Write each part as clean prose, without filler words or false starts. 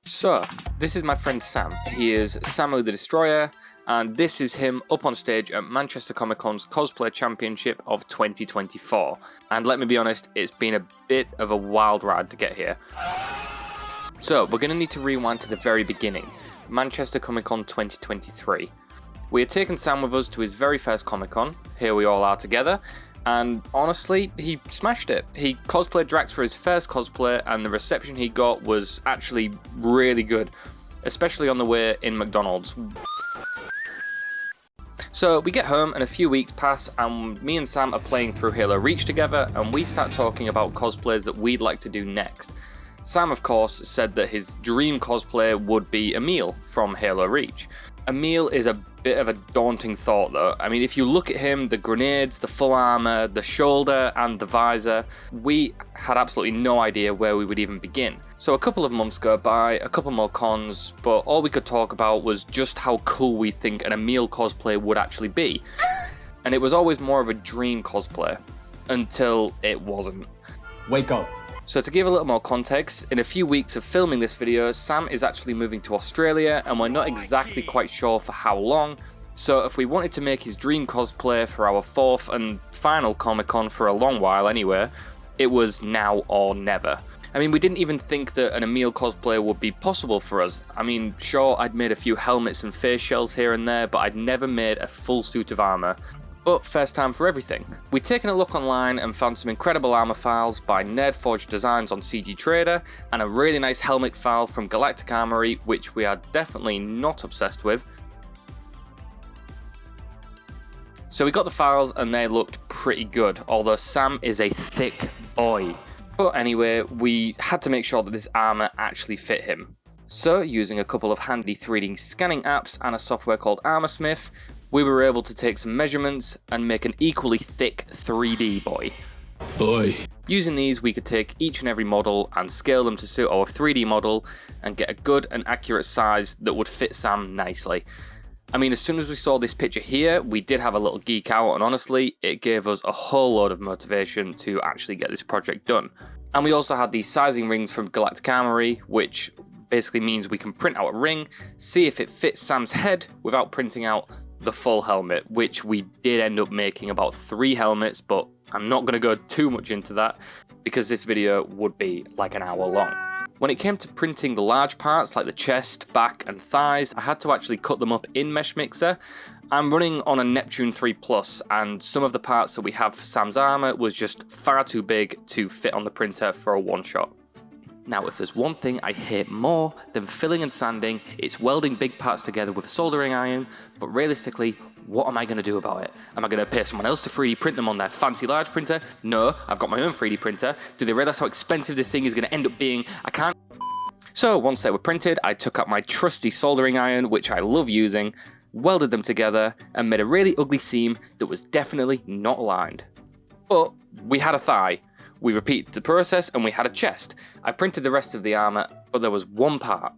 So, this is my friend Sam. He is Samu the Destroyer, and this is him up on stage at Manchester Comic Con's Cosplay Championship of 2024. And let me be honest, it's been a bit of a wild ride to get here. So, we're going to need to rewind to the very beginning, Manchester Comic Con 2023. We had taken Sam with us to his very first Comic Con, here we all are together, and honestly, he smashed it. He cosplayed Drax for his first cosplay, and the reception he got was actually really good, especially on the way in McDonald's. So we get home and a few weeks pass, and me and Sam are playing through Halo Reach together, and we start talking about cosplays that we'd like to do next. Sam, of course, said that his dream cosplay would be Emile from Halo Reach. Emile is a bit of a daunting thought though. I mean, if you look at him, the grenades, the full armor, the shoulder and the visor, we had absolutely no idea where we would even begin. So a couple of months go by, a couple more cons, but all we could talk about was just how cool we think an Emile cosplay would actually be. And it was always more of a dream cosplay, until it wasn't. Wake up. So to give a little more context, in a few weeks of filming this video, Sam is actually moving to Australia and we're not exactly quite sure for how long, so if we wanted to make his dream cosplay for our fourth and final Comic Con for a long while anyway, it was now or never. I mean, we didn't even think that an Emile cosplay would be possible for us. I mean, sure, I'd made a few helmets and face shells here and there, but I'd never made a full suit of armor. But first time for everything. We'd taken a look online and found some incredible armor files by NerdForgeDesigns on CGTrader, and a really nice helmet file from Galactic Armory, which we are definitely not obsessed with. So we got the files and they looked pretty good, although Sam is a thick boy. But anyway, we had to make sure that this armor actually fit him. So using a couple of handy 3D scanning apps and a software called Armorsmith, we were able to take some measurements and make an equally thick 3D boy. Boy. Using these, we could take each and every model and scale them to suit our 3D model and get a good and accurate size that would fit Sam nicely. I mean, as soon as we saw this picture here, we did have a little geek out, and honestly, it gave us a whole load of motivation to actually get this project done. And we also had these sizing rings from Galactic Armory, which basically means we can print out a ring, see if it fits Sam's head without printing out the full helmet, which we did end up making about 3 helmets, but I'm not going to go too much into that because this video would be like an hour long. When it came to printing the large parts like the chest, back and thighs, I had to actually cut them up in Mesh Mixer. I'm running on a Neptune 3 Plus, and some of the parts that we have for Sam's armor was just far too big to fit on the printer for a one shot. Now, if there's one thing I hate more than filling and sanding, it's welding big parts together with a soldering iron, but realistically, what am I going to do about it? Am I going to pay someone else to 3D print them on their fancy large printer? No, I've got my own 3D printer. Do they realize how expensive this thing is going to end up being? I can't. So once they were printed, I took out my trusty soldering iron, which I love using, welded them together, and made a really ugly seam that was definitely not aligned. But we had a thigh. We repeated the process and we had a chest. I printed the rest of the armor, but there was one part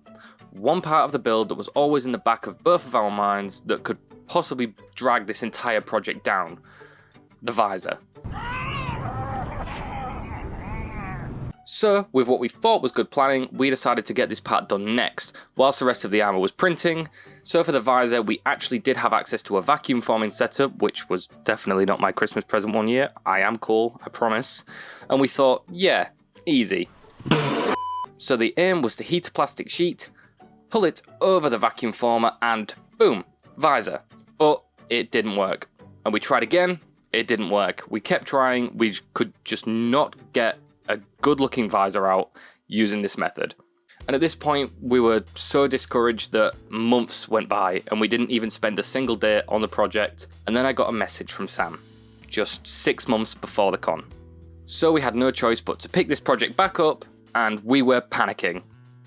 of the build that was always in the back of both of our minds that could possibly drag this entire project down. The visor. So, with what we thought was good planning, we decided to get this part done next, whilst the rest of the armor was printing. So for the visor, we actually did have access to a vacuum forming setup, which was definitely not my Christmas present one year. I am cool, I promise. And we thought, yeah, easy. So the aim was to heat a plastic sheet, pull it over the vacuum former, and boom, visor. But it didn't work. And we tried again, it didn't work. We kept trying, we could just not get a good looking visor out using this method. And at this point, we were so discouraged that months went by and we didn't even spend a single day on the project. And then I got a message from Sam, just 6 months before the con. So we had no choice but to pick this project back up, and we were panicking.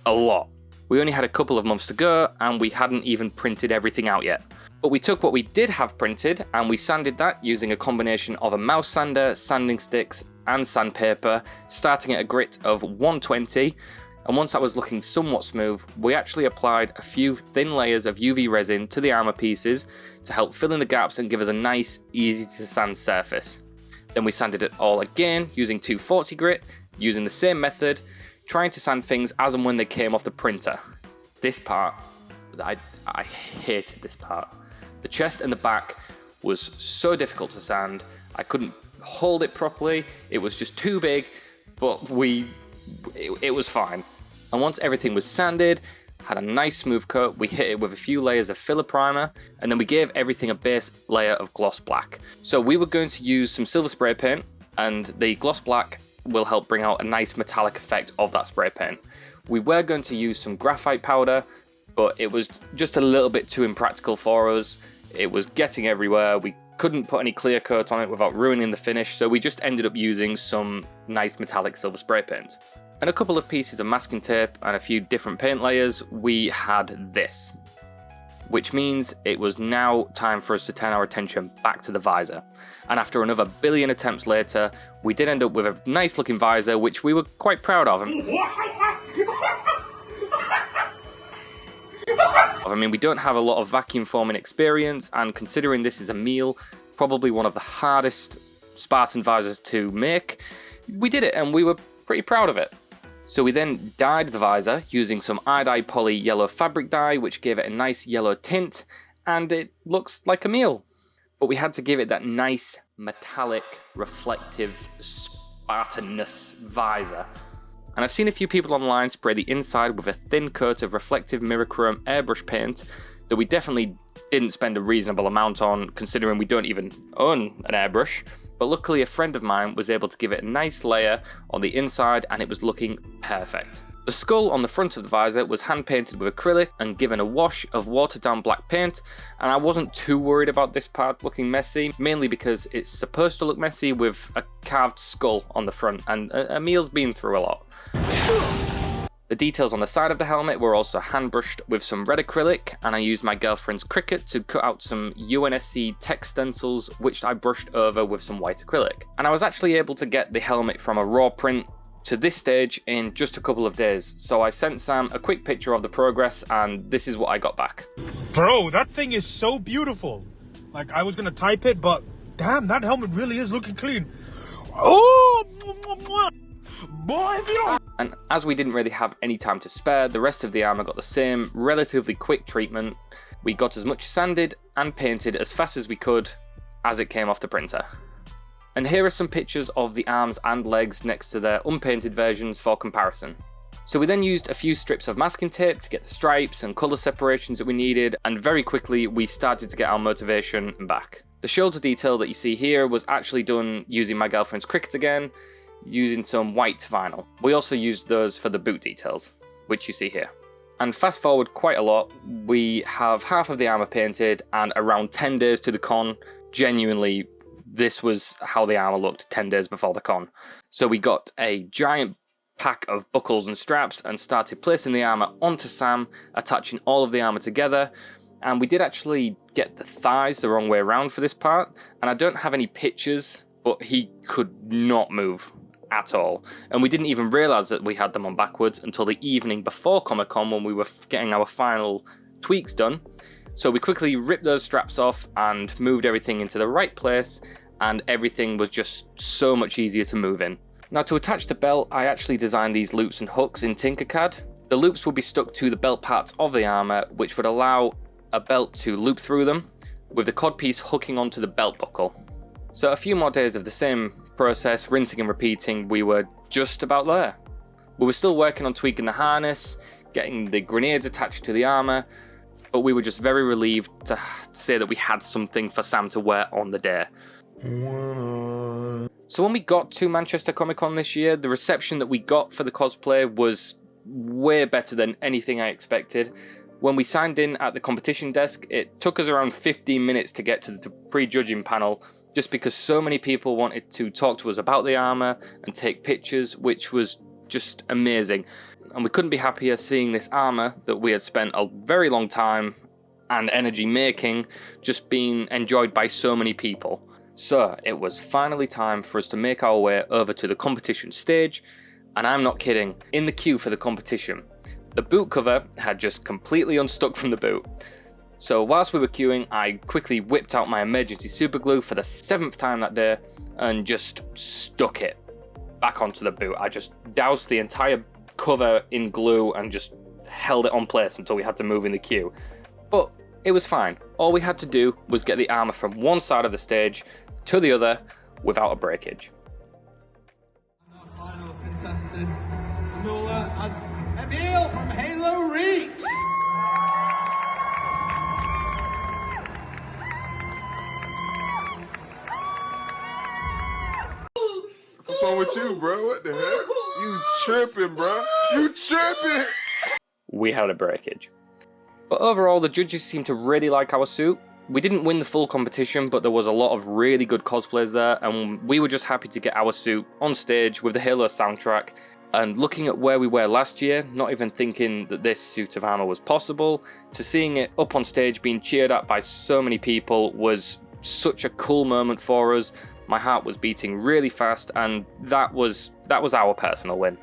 A lot. We only had a couple of months to go and we hadn't even printed everything out yet. But we took what we did have printed and we sanded that using a combination of a mouse sander, sanding sticks and sandpaper, starting at a grit of 120. And once that was looking somewhat smooth, we actually applied a few thin layers of UV resin to the armor pieces to help fill in the gaps and give us a nice, easy to sand surface. Then we sanded it all again using 240 grit, using the same method, trying to sand things as and when they came off the printer. This part, I hated this part. The chest and the back was so difficult to sand. I couldn't hold it properly. It was just too big, but it was fine. And once everything was sanded, had a nice smooth coat, we hit it with a few layers of filler primer, and then we gave everything a base layer of gloss black. So we were going to use some silver spray paint, and the gloss black will help bring out a nice metallic effect of that spray paint. We were going to use some graphite powder, but it was just a little bit too impractical for us. It was getting everywhere. We couldn't put any clear coat on it without ruining the finish, so we just ended up using some nice metallic silver spray paint. And a couple of pieces of masking tape and a few different paint layers, we had this. Which means it was now time for us to turn our attention back to the visor. And after another billion attempts later, we did end up with a nice looking visor, which we were quite proud of. I mean, we don't have a lot of vacuum forming experience, and considering this is Emile, probably one of the hardest Spartan visors to make, we did it and we were pretty proud of it. So we then dyed the visor using some iodide poly yellow fabric dye, which gave it a nice yellow tint, and it looks like Emile. But we had to give it that nice metallic reflective Spartanness visor. And I've seen a few people online spray the inside with a thin coat of reflective mirrorchrome airbrush paint that we definitely didn't spend a reasonable amount on, considering we don't even own an airbrush. But luckily a friend of mine was able to give it a nice layer on the inside and it was looking perfect. The skull on the front of the visor was hand painted with acrylic and given a wash of watered down black paint, and I wasn't too worried about this part looking messy, mainly because it's supposed to look messy with a carved skull on the front, and Emile's been through a lot. The details on the side of the helmet were also hand brushed with some red acrylic, and I used my girlfriend's Cricut to cut out some UNSC text stencils, which I brushed over with some white acrylic. And I was actually able to get the helmet from a raw print to this stage in just a couple of days, so I sent Sam a quick picture of the progress, and this is what I got back. Bro, that thing is so beautiful. Like, I was gonna type it, but damn, that helmet really is looking clean. Oh, boy, if you don't... And as we didn't really have any time to spare, the rest of the armor got the same relatively quick treatment. We got as much sanded and painted as fast as we could as it came off the printer. And here are some pictures of the arms and legs next to their unpainted versions for comparison. So we then used a few strips of masking tape to get the stripes and colour separations that we needed, and very quickly we started to get our motivation back. The shoulder detail that you see here was actually done using my girlfriend's Cricut again, using some white vinyl. We also used those for the boot details, which you see here. And fast forward quite a lot, we have half of the armour painted and around 10 days to the con. Genuinely, this was how the armour looked 10 days before the con. So we got a giant pack of buckles and straps and started placing the armour onto Sam, attaching all of the armour together. And we did actually get the thighs the wrong way around for this part, and I don't have any pictures, but he could not move at all. And we didn't even realise that we had them on backwards until the evening before Comic-Con when we were getting our final tweaks done. So we quickly ripped those straps off and moved everything into the right place, and everything was just so much easier to move in. Now, to attach the belt, I actually designed these loops and hooks in Tinkercad. The loops would be stuck to the belt parts of the armour, which would allow a belt to loop through them, with the codpiece hooking onto the belt buckle. So a few more days of the same process, rinsing and repeating, we were just about there. We were still working on tweaking the harness, getting the grenades attached to the armour, but we were just very relieved to say that we had something for Sam to wear on the day. So when we got to Manchester Comic Con this year, the reception that we got for the cosplay was way better than anything I expected. When we signed in at the competition desk, it took us around 15 minutes to get to the pre-judging panel, just because so many people wanted to talk to us about the armour and take pictures, which was just amazing. And we couldn't be happier seeing this armour that we had spent a very long time and energy making just being enjoyed by so many people. So it was finally time for us to make our way over to the competition stage, and I'm not kidding, in the queue for the competition, the boot cover had just completely unstuck from the boot. So whilst we were queuing, I quickly whipped out my emergency super glue for the 7th time that day and just stuck it back onto the boot. I just doused the entire cover in glue and just held it on place until we had to move in the queue. But it was fine. All we had to do was get the armor from one side of the stage to the other without a breakage. Our final contestant, Samula, as Emile from Halo Reach. What's wrong with you, bro? What the heck? You tripping, bro? You tripping? We had a breakage. But overall, the judges seemed to really like our suit. We didn't win the full competition, but there was a lot of really good cosplays there, and we were just happy to get our suit on stage with the Halo soundtrack. And looking at where we were last year, not even thinking that this suit of armor was possible, to seeing it up on stage being cheered at by so many people was such a cool moment for us. My heart was beating really fast, and that was our personal win.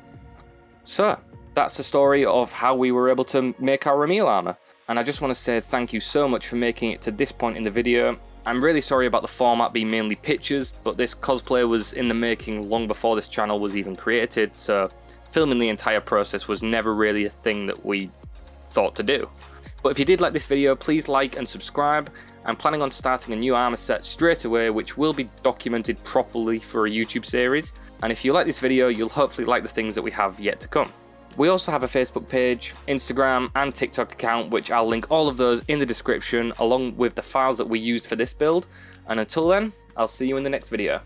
So, that's the story of how we were able to make our Emile armor. And I just want to say thank you so much for making it to this point in the video. I'm really sorry about the format being mainly pictures, but this cosplay was in the making long before this channel was even created, so filming the entire process was never really a thing that we thought to do. But if you did like this video, please like and subscribe. I'm planning on starting a new armor set straight away, which will be documented properly for a YouTube series. And if you like this video, you'll hopefully like the things that we have yet to come. We also have a Facebook page, Instagram and TikTok account, which I'll link all of those in the description, along with the files that we used for this build. And until then, I'll see you in the next video.